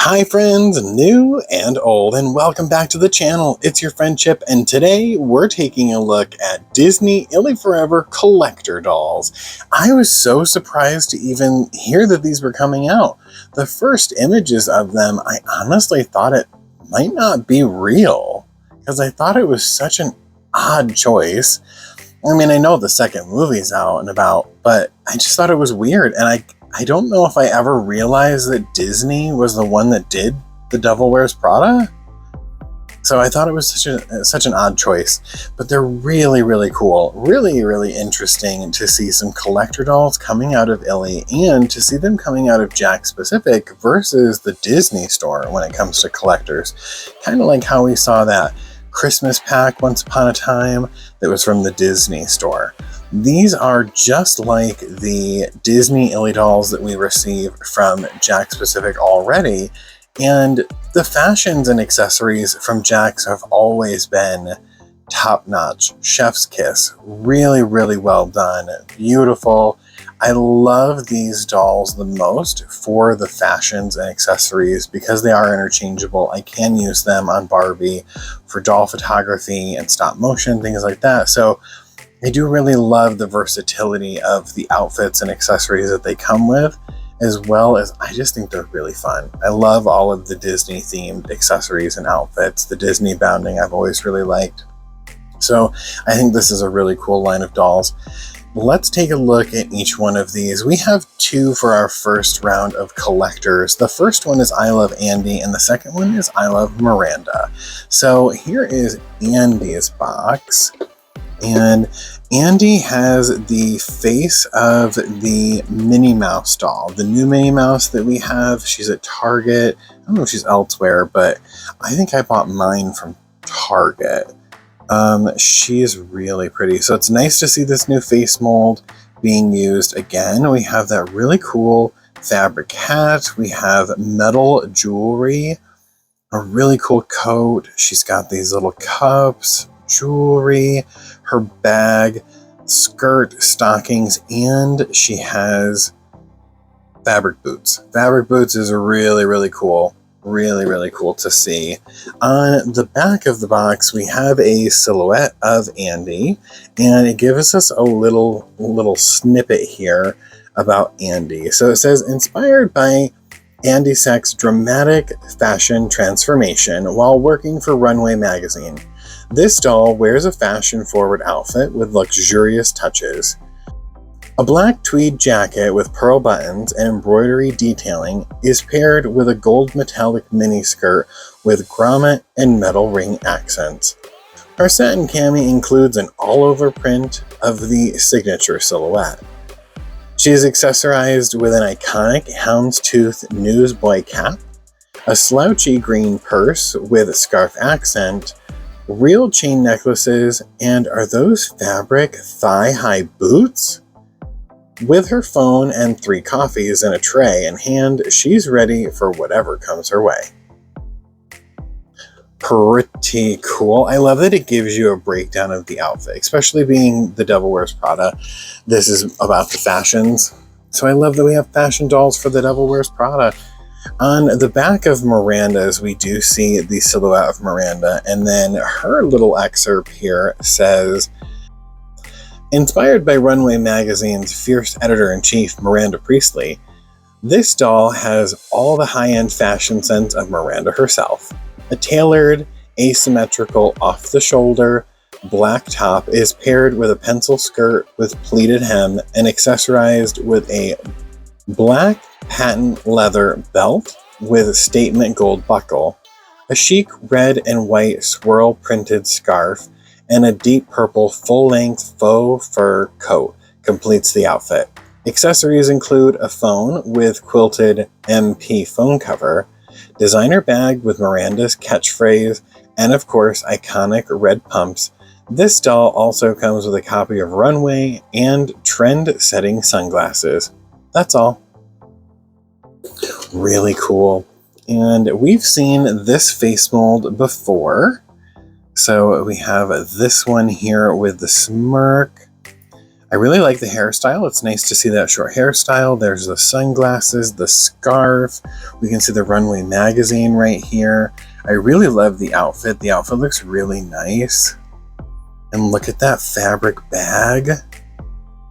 Hi friends, new and old, and welcome back to the channel. It's your friend Chip, and today we're taking a look at Disney ILY 4EVER collector dolls. I was so surprised to even hear that these were coming out. The first images of them, I honestly thought it might not be real, because I thought it was such an odd choice. I mean, I know the second movie's out and about, but I just thought it was weird, and I don't know if I ever realized that Disney was the one that did The Devil Wears Prada. So I thought it was such an odd choice, but they're really, really cool. Really, really interesting to see some collector dolls coming out of ILY and to see them coming out of Jakks Pacific versus the Disney store when it comes to collectors. Kind of like how we saw that Christmas pack once upon a time that was from the Disney store. These are just like the Disney ILY dolls that we receive from Jakks Pacific already, and the fashions and accessories from Jakks have always been top-notch, chef's kiss. Really, really well done, beautiful. I love these dolls the most for the fashions and accessories because they are interchangeable. I can use them on Barbie for doll photography and stop motion, things like that. So I do really love the versatility of the outfits and accessories that they come with, as well as I just think they're really fun. I love all of the Disney themed accessories and outfits. The Disney bounding I've always really liked. So I think this is a really cool line of dolls. Let's take a look at each one of these. We have two for our first round of collectors. The first one is I Love Andy and the second one is I Love Miranda. So here is Andy's box. And Andy has the face of the Minnie Mouse doll, the new Minnie Mouse that we have. She's at Target. I don't know if she's elsewhere, but I think I bought mine from Target. She is really pretty. So it's nice to see this new face mold being used again. We have that really cool fabric hat. We have metal jewelry, a really cool coat. She's got these little cups, jewelry, her bag, skirt, stockings, and she has fabric boots. Fabric boots is really, really cool. Really, really cool to see. On the back of the box, we have a silhouette of Andy, and it gives us a little snippet here about Andy. So it says, inspired by Andy Sek's dramatic fashion transformation while working for Runway magazine. This doll wears a fashion-forward outfit with luxurious touches. A black tweed jacket with pearl buttons and embroidery detailing is paired with a gold metallic miniskirt with grommet and metal ring accents. Her satin cami includes an all-over print of the signature silhouette. She is accessorized with an iconic houndstooth newsboy cap, a slouchy green purse with a scarf accent, real chain necklaces, and are those fabric thigh-high boots? With her phone and 3 coffees and a tray in hand, she's ready for whatever comes her way. Pretty cool. I love that it gives you a breakdown of the outfit, especially being The Devil Wears Prada. This is about the fashions. So I love that we have fashion dolls for The Devil Wears Prada. On the back of Miranda's, we do see the silhouette of Miranda, and then her little excerpt here says, inspired by Runway magazine's fierce editor-in-chief, Miranda Priestley, this doll has all the high-end fashion sense of Miranda herself. A tailored, asymmetrical, off-the-shoulder, black top is paired with a pencil skirt with pleated hem and accessorized with a black patent leather belt with a statement gold buckle, a chic red and white swirl printed scarf, and a deep purple full-length faux fur coat completes the outfit. Accessories include a phone with quilted MP phone cover, designer bag with Miranda's catchphrase, and of course iconic red pumps. This doll also comes with a copy of Runway and trend-setting sunglasses. That's all. Really cool. And we've seen this face mold before. So we have this one here with the smirk. I really like the hairstyle. It's nice to see that short hairstyle. There's the sunglasses, the scarf. We can see the Runway magazine right here. I really love the outfit. The outfit looks really nice. And look at that fabric bag.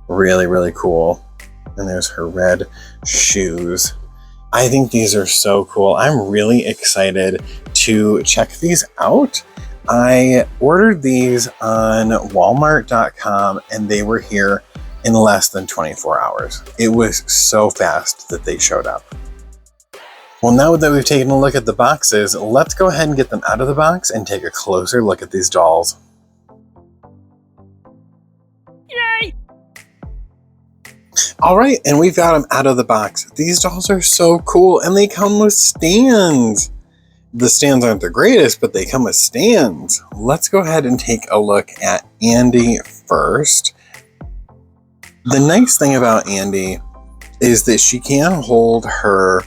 Really, really cool. And there's her red shoes. I think these are so cool. I'm really excited to check these out. I ordered these on Walmart.com and they were here in less than 24 hours. It was so fast that they showed up. Well, now that we've taken a look at the boxes, let's go ahead and get them out of the box and take a closer look at these dolls. Yay! All right, and we've got them out of the box. These dolls are so cool, and they come with stands. The stands aren't the greatest, but they come with stands. Let's go ahead and take a look at Andy first. The nice thing about Andy is that she can hold her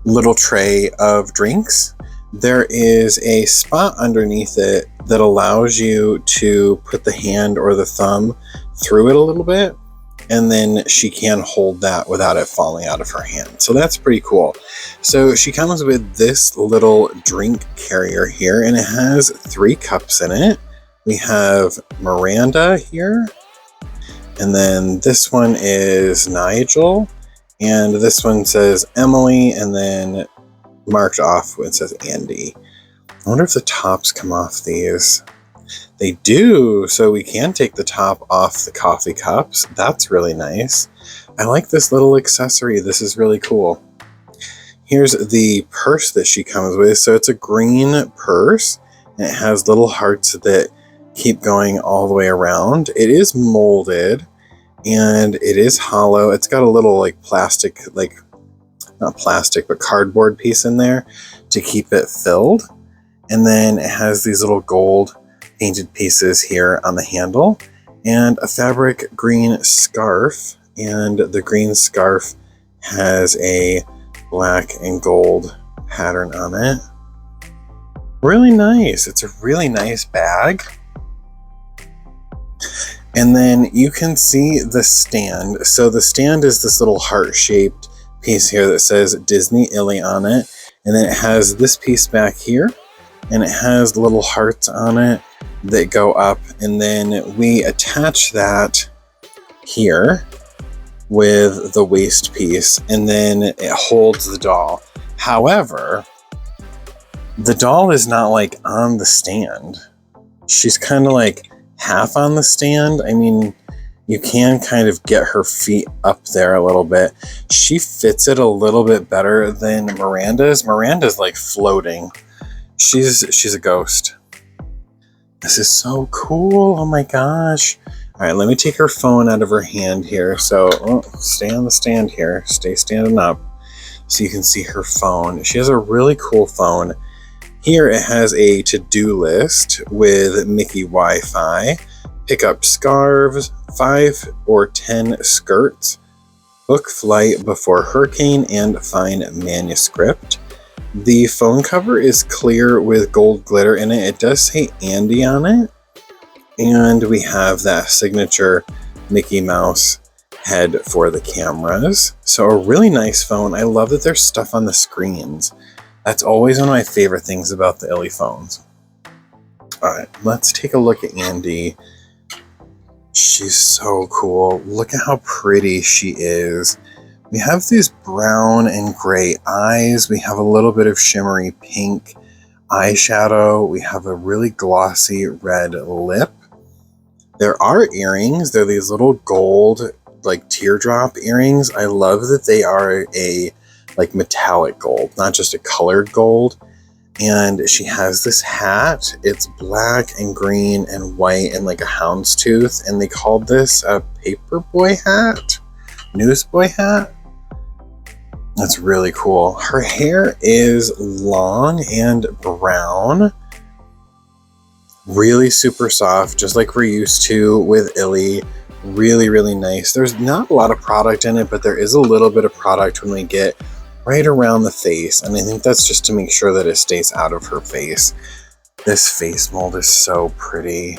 little tray of drinks. There is a spot underneath it that allows you to put the hand or the thumb through it a little bit, and then she can hold that without it falling out of her hand. So that's pretty cool. So she comes with this little drink carrier here, and it has 3 cups in it. We have Miranda here, and then this one is Nigel, and this one says Emily, and then marked off when it says Andy. I wonder if the tops come off these. They do, so we can take the top off the coffee cups. That's really nice. I like this little accessory. This is really cool. Here's the purse that she comes with. So it's a green purse, and it has little hearts that keep going all the way around. It is molded, and it is hollow. It's got a little like plastic, like not plastic, but cardboard piece in there to keep it filled. And then it has these little gold painted pieces here on the handle, and a fabric green scarf, and the green scarf has a black and gold pattern on it. Really nice. It's a really nice bag. And then you can see the stand. So the stand is this little heart-shaped piece here that says Disney ILY on it, and then it has this piece back here, and it has little hearts on it that go up, and then we attach that here with the waist piece, and then it holds the doll. However, the doll is not like on the stand. She's kind of like half on the stand. I mean, you can kind of get her feet up there a little bit. She fits it a little bit better than Miranda's. Miranda's like floating. She's a ghost. This is so cool. Oh my gosh. All right, let me take her phone out of her hand here. So stay on the stand here. Stay standing up so you can see her phone. She has a really cool phone. Here it has a to-do list with Mickey Wi-Fi, pick up scarves, 5 or 10 skirts, book flight before hurricane, and find manuscript. The phone cover is clear with gold glitter in it. It does say Andy on it. And we have that signature Mickey Mouse head for the cameras. So a really nice phone. I love that there's stuff on the screens. That's always one of my favorite things about the ILY phones. All right, let's take a look at Andy. She's so cool. Look at how pretty she is. We have these brown and gray eyes. We have a little bit of shimmery pink eyeshadow. We have a really glossy red lip. There are earrings. They're these little gold, like teardrop earrings. I love that they are a like metallic gold, not just a colored gold. And she has this hat. It's black and green and white and like a houndstooth. And they called this a paperboy hat, newsboy hat. That's really cool. Her hair is long and brown. Really super soft, just like we're used to with ILY. Really, really nice. There's not a lot of product in it, but there is a little bit of product when we get right around the face. And I think that's just to make sure that it stays out of her face. This face mold is so pretty.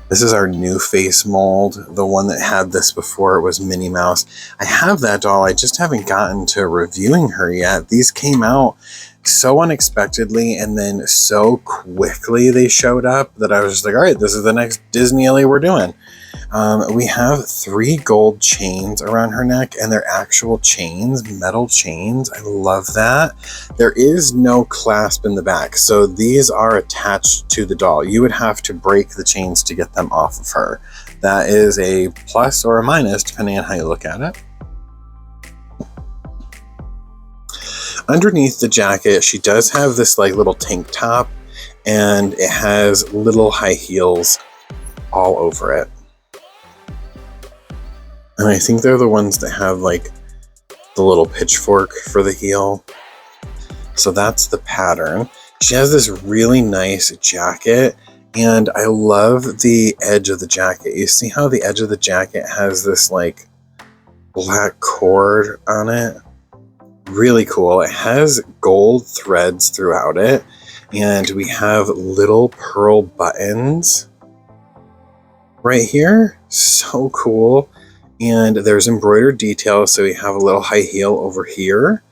This is our new face mold. The one that had this before was Minnie Mouse. I have that doll. I just haven't gotten to reviewing her yet. These came out so unexpectedly and then so quickly they showed up that I was just like, all right, this is the next Disney ILY we're doing. We have 3 gold chains around her neck, and they're actual chains, metal chains. I love that. There is no clasp in the back, so these are attached to the doll. You would have to break the chains to get them off of her. That is a plus or a minus, depending on how you look at it. Underneath the jacket, she does have this like little tank top, and it has little high heels all over it. And I think they're the ones that have like the little pitchfork for the heel. So that's the pattern. She has this really nice jacket, and I love the edge of the jacket. You see how the edge of the jacket has this like black cord on it? Really cool. It has gold threads throughout it, and we have little pearl buttons right here. So cool. And there's embroidered details, so we have a little high heel over here.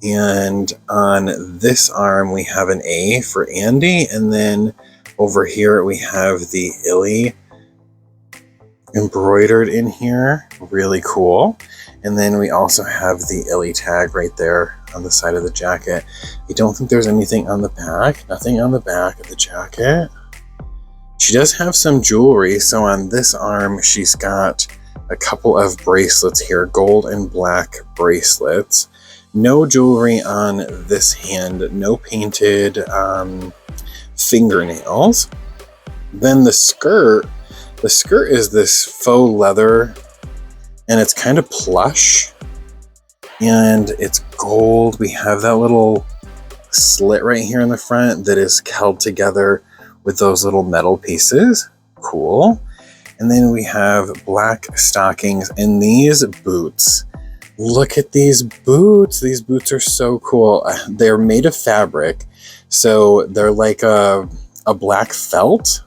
And on this arm, we have an A for Andy. And then over here, we have the ILY embroidered in here. Really cool. And then we also have the ILY tag right there on the side of the jacket. I don't think there's anything on the back. Nothing on the back of the jacket. She does have some jewelry. So on this arm, she's got a couple of bracelets here, gold and black bracelets. No jewelry on this hand, no painted fingernails. Then the skirt is this faux leather, and it's kind of plush, and it's gold. We have that little slit right here in the front that is held together with those little metal pieces. Cool. And then we have black stockings and these boots. Look at these boots. These boots are so cool. They're made of fabric. So they're like a black felt.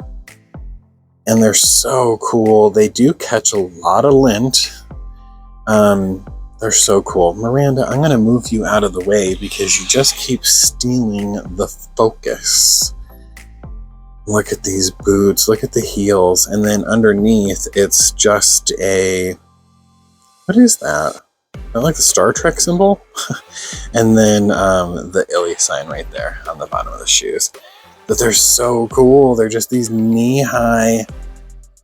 And they're so cool. They do catch a lot of lint. They're so cool. Miranda, I'm going to move you out of the way because you just keep stealing the focus. Look at these boots, look at the heels, and then underneath it's just a, what is that? I like the Star Trek symbol. And then the ILY sign right there on the bottom of the shoes. But they're so cool. They're just these knee-high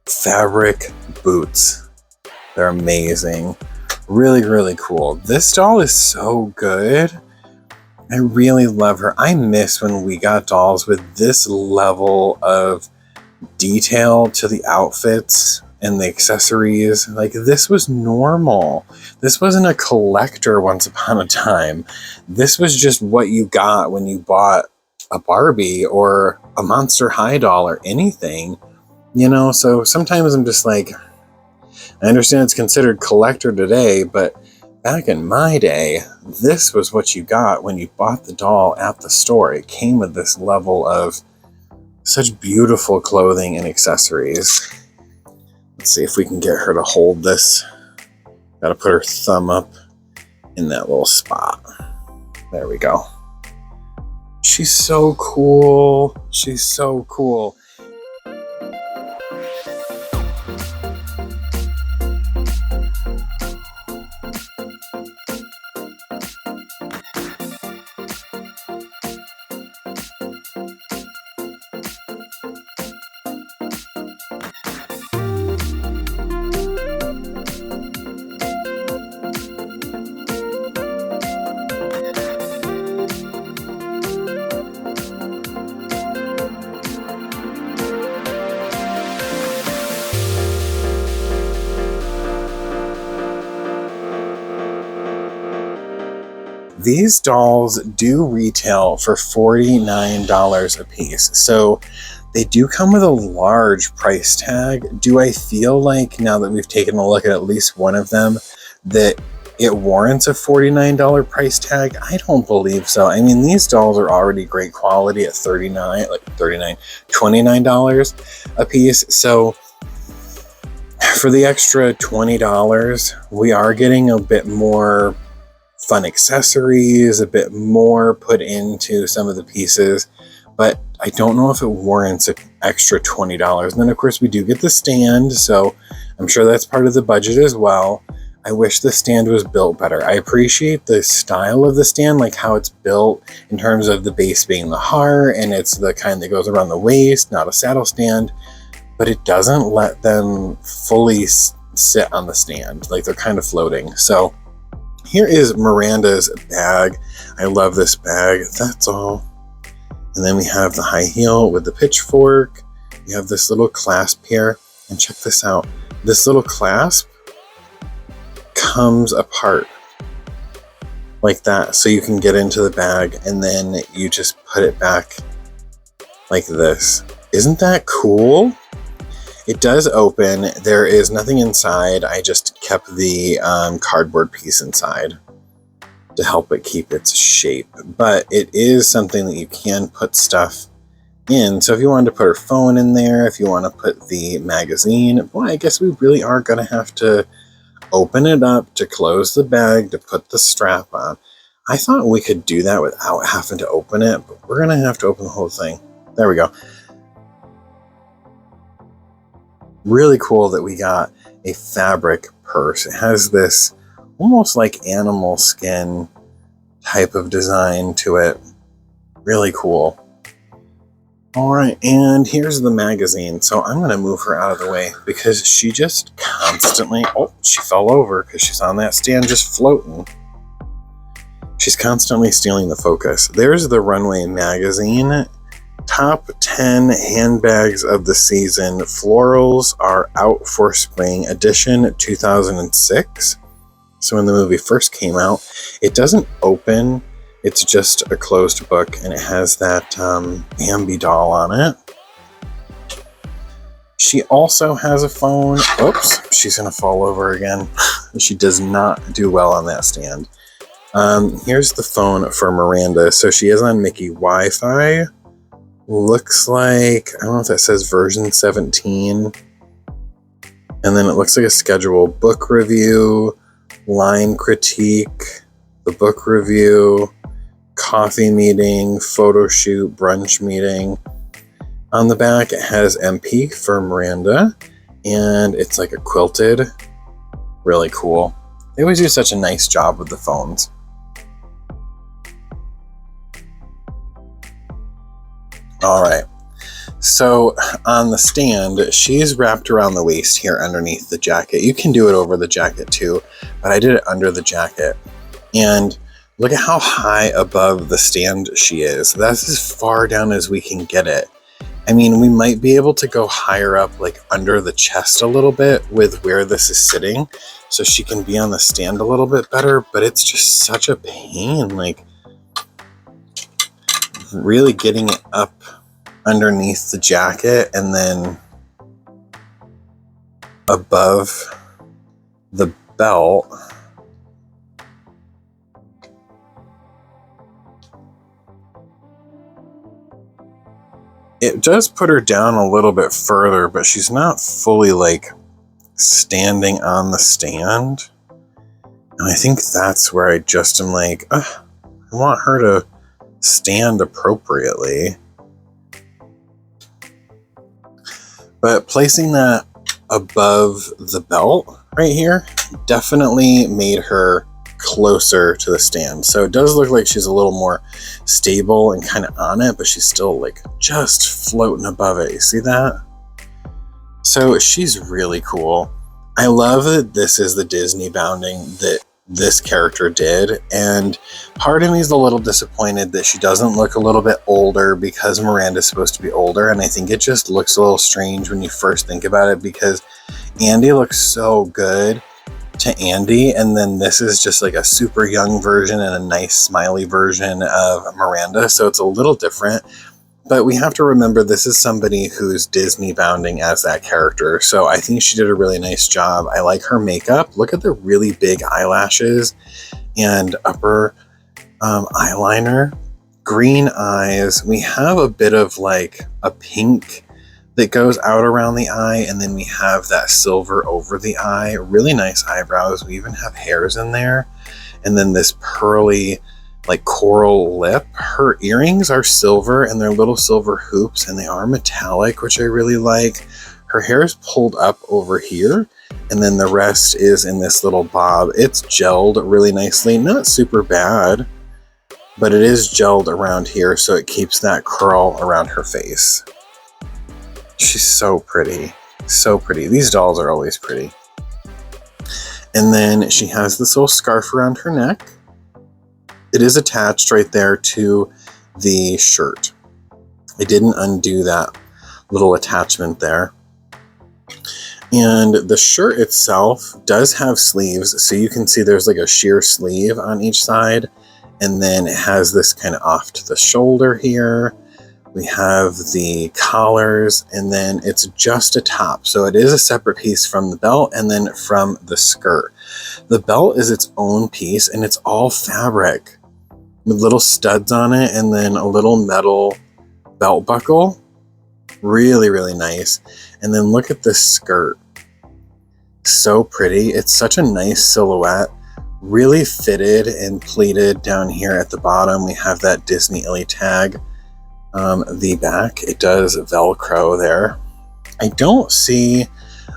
fabric boots. They're amazing. Really, really cool. This doll is so good. I really love her. I miss when we got dolls with this level of detail to the outfits and the accessories. Like, this was normal. This wasn't a collector once upon a time. This was just what you got when you bought a Barbie or a Monster High doll or anything, you know? So sometimes I'm just like, I understand it's considered collector today, but back in my day, this was what you got when you bought the doll at the store. It came with this level of such beautiful clothing and accessories. Let's see if we can get her to hold this. Gotta put her thumb up in that little spot. There we go. She's so cool. She's so cool. These dolls do retail for $49 a piece. So they do come with a large price tag. Do I feel like, now that we've taken a look at least one of them, that it warrants a $49 price tag? I don't believe so. I mean, these dolls are already great quality at $29 a piece. So For the extra $20, we are getting a bit more fun accessories, a bit more put into some of the pieces, but I don't know if it warrants an extra $20. And then of course we do get the stand, so I'm sure that's part of the budget as well. I wish the stand was built better. I appreciate the style of the stand, like how it's built in terms of the base being the heart, and it's the kind that goes around the waist, not a saddle stand, but it doesn't let them fully sit on the stand. Like they're kind of floating. So here is Miranda's bag. I love this bag. That's all. And then we have the high heel with the pitchfork. We have this little clasp here. And check this out. This little clasp comes apart like that. So you can get into the bag and then you just put it back like this. Isn't that cool? It does open. There is nothing inside. I just kept the cardboard piece inside to help it keep its shape. But it is something that you can put stuff in. So if you wanted to put her phone in there, if you want to put the magazine, boy, I guess we really are going to have to open it up to close the bag, to put the strap on. I thought we could do that without having to open it, but we're going to have to open the whole thing. There we go. Really cool that we got a fabric purse. It has this almost like animal skin type of design to it. Really cool. All right, and here's the magazine. So I'm going to move her out of the way because she just constantly, oh, she fell over because she's on that stand just floating. She's constantly stealing the focus. There's the Runway magazine. Top 10 handbags of the season. Florals are out for spring edition 2006. So when the movie first came out, it doesn't open. It's just a closed book, and it has that Bambi doll on it. She also has a phone. Oops, she's going to fall over again. She does not do well on that stand. Here's the phone for Miranda. So she is on Mickey Wi-Fi. Looks like, I don't know if that says version 17. And then it looks like a schedule. Book review, line critique, the book review, coffee meeting, photo shoot, brunch meeting. On the back, it has MP for Miranda, and it's like a quilted. Really cool. They always do such a nice job with the phones. All right, so on the stand, she's wrapped around the waist here underneath the jacket. You can do it over the jacket too, but I did it under the jacket. And look at how high above the stand she is. That's as far down as we can get it. I mean, we might be able to go higher up, like under the chest a little bit with where this is sitting, so she can be on the stand a little bit better, but it's just such a pain, like really getting it up underneath the jacket and then above the belt. It does put her down a little bit further, but she's not fully like standing on the stand. And I think that's where I just am like, I want her to stand appropriately. But placing that above the belt right here definitely made her closer to the stand. So it does look like she's a little more stable and kind of on it, but she's still like just floating above it. You see that? So she's really cool. I love that this is the Disney bounding that this character did, and part of me is a little disappointed that she doesn't look a little bit older because Miranda's supposed to be older, and I think it just looks a little strange when you first think about it because Andy looks so good to Andy, and then this is just like a super young version and a nice smiley version of Miranda, so it's a little different. But we have to remember this is somebody who's Disney bounding as that character. So I think she did a really nice job. I like her makeup. Look at the really big eyelashes and upper eyeliner. Green eyes. We have a bit of like a pink that goes out around the eye, and then we have that silver over the eye. Really nice eyebrows. We even have hairs in there. And then this pearly, like coral lip. Her earrings are silver, and they're little silver hoops, and they are metallic, which I really like. Her hair is pulled up over here, and then the rest is in this little bob. It's gelled really nicely. Not super bad, but it is gelled around here, so it keeps that curl around her face. She's so pretty. So pretty. These dolls are always pretty. And then she has this little scarf around her neck. It is attached right there to the shirt. I didn't undo that little attachment there. And the shirt itself does have sleeves, so you can see there's like a sheer sleeve on each side. And then it has this kind of off to the shoulder here. We have the collars, and then it's just a top. So it is a separate piece from the belt and then from the skirt. The belt is its own piece, and it's all fabric with little studs on it, and then a little metal belt buckle. Really, really nice. And then look at this skirt. So pretty. It's such a nice silhouette. Really fitted and pleated down here at the bottom. We have that Disney ILY tag. The back, it does Velcro there. I don't see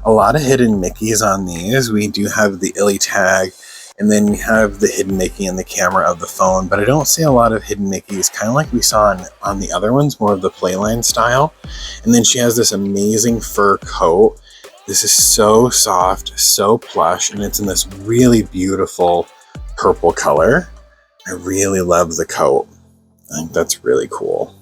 a lot of hidden Mickeys on these. We do have the ILY tag, and then we have the hidden Mickey in the camera of the phone, but I don't see a lot of hidden Mickeys, kind of like we saw on the other ones, more of the Playline style. And then she has this amazing fur coat. This is so soft, so plush, and it's in this really beautiful purple color. I really love the coat. I think that's really cool.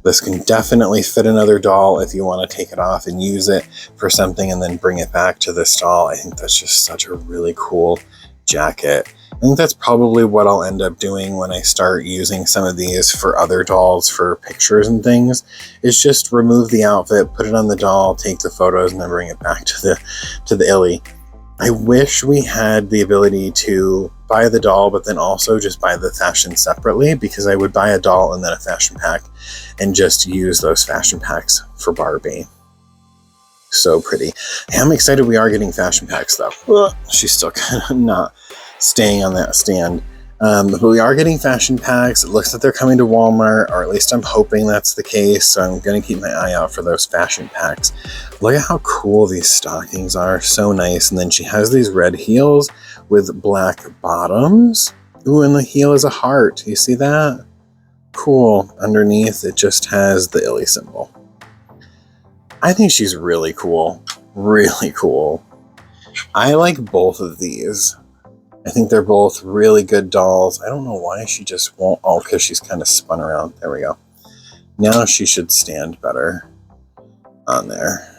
This can definitely fit another doll if you want to take it off and use it for something and then bring it back to this doll. I think that's just such a really cool jacket. I think that's probably what I'll end up doing when I start using some of these for other dolls for pictures and things, is just remove the outfit, put it on the doll, take the photos, and then bring it back to the ILY. I wish we had the ability to buy the doll, but then also just buy the fashion separately, because I would buy a doll and then a fashion pack and just use those fashion packs for Barbie. So pretty. I am excited we are getting fashion packs though. She's still kind of not staying on that stand. But we are getting fashion packs. It looks like they're coming to Walmart, or at least I'm hoping that's the case. So I'm going to keep my eye out for those fashion packs. Look at how cool these stockings are. So nice. And then she has these red heels with black bottoms. Ooh, and the heel is a heart. You see that? Cool. Underneath, it just has the ILY symbol. I think she's really cool. Really cool. I like both of these. I think they're both really good dolls. I don't know why she just won't. Oh, because she's kind of spun around. There we go. Now she should stand better on there.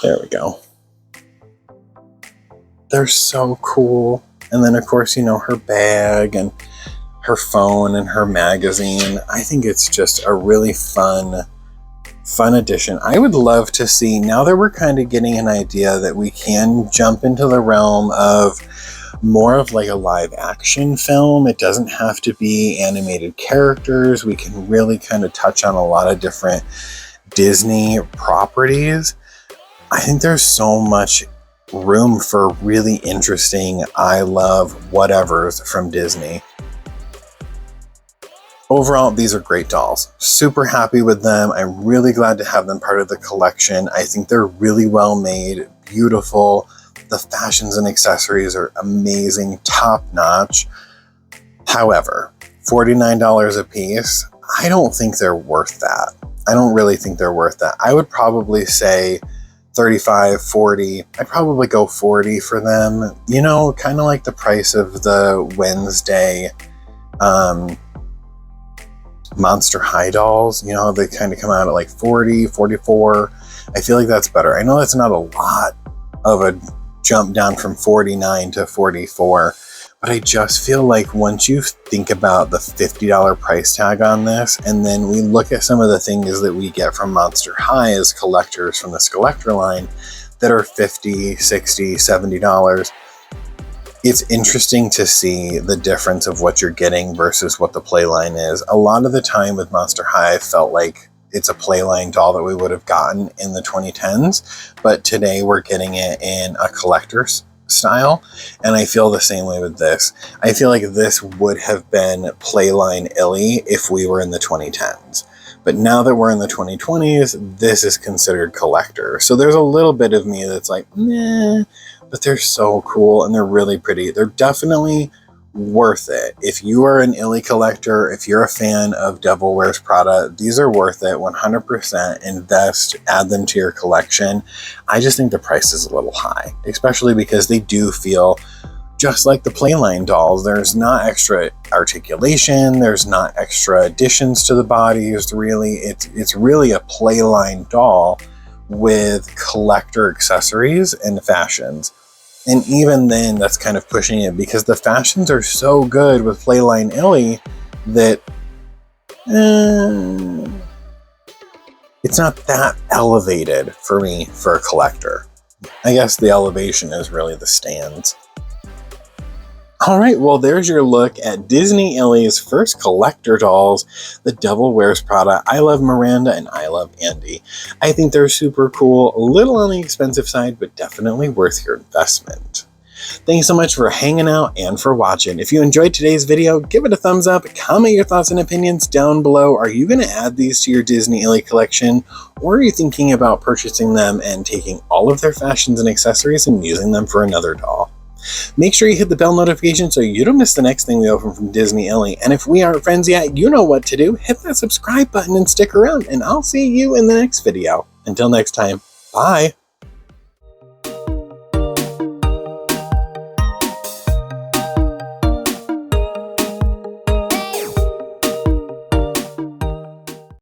There we go. They're so cool. And then, of course, you know, her bag and her phone and her magazine. I think it's just a really fun addition. I would love to see, now that we're kind of getting an idea that we can jump into the realm of more of like a live action film. It doesn't have to be animated characters. We can really kind of touch on a lot of different Disney properties. I think there's so much room for really interesting I love whatevers from Disney. Overall, these are great dolls. Super happy with them. I'm really glad to have them part of the collection. I think they're really well made, beautiful. The fashions and accessories are amazing, top notch. However, $49 a piece, I don't think they're worth that. I don't really think they're worth that. I would probably say 35, 40. I'd probably go 40 for them. You know, kind of like the price of the Wednesday Monster High dolls. You know, they kind of come out at like 40, 44. I feel like that's better. I know that's not a lot of a jump down from 49 to 44, but I just feel like once you think about the $50 price tag on this, and then we look at some of the things that we get from Monster High as collectors from this collector line that are $50, $60, $70, it's interesting to see the difference of what you're getting versus what the Playline is. A lot of the time with Monster High, I felt like it's a Playline doll that we would have gotten in the 2010s, but today we're getting it in a collector's style, and I feel the same way with this. I feel like this would have been Playline ILY if we were in the 2010s. But now that we're in the 2020s, this is considered collector. So there's a little bit of me that's like, meh, but they're so cool and they're really pretty. They're definitely worth it. If you are an ILY collector, if you're a fan of Devil Wears Prada, these are worth it. 100% invest, add them to your collection. I just think the price is a little high, especially because they do feel just like the Playline dolls. There's not extra articulation, there's not extra additions to the bodies, really. It's really a Playline doll with collector accessories and fashions. And even then, that's kind of pushing it because the fashions are so good with Playline ILY that it's not that elevated for me for a collector. I guess the elevation is really the stands. All right, well, there's your look at Disney ILY's first collector dolls, The Devil Wears Prada, I Love Miranda, and I Love Andy. I think they're super cool, a little on the expensive side, but definitely worth your investment. Thanks so much for hanging out and for watching. If you enjoyed today's video, give it a thumbs up, comment your thoughts and opinions down below. Are you going to add these to your Disney ILY collection, or are you thinking about purchasing them and taking all of their fashions and accessories and using them for another doll? Make sure you hit the bell notification so you don't miss the next thing we open from Disney ILY. And if we aren't friends yet, you know what to do. Hit that subscribe button and stick around, and I'll see you in the next video. Until next time, bye!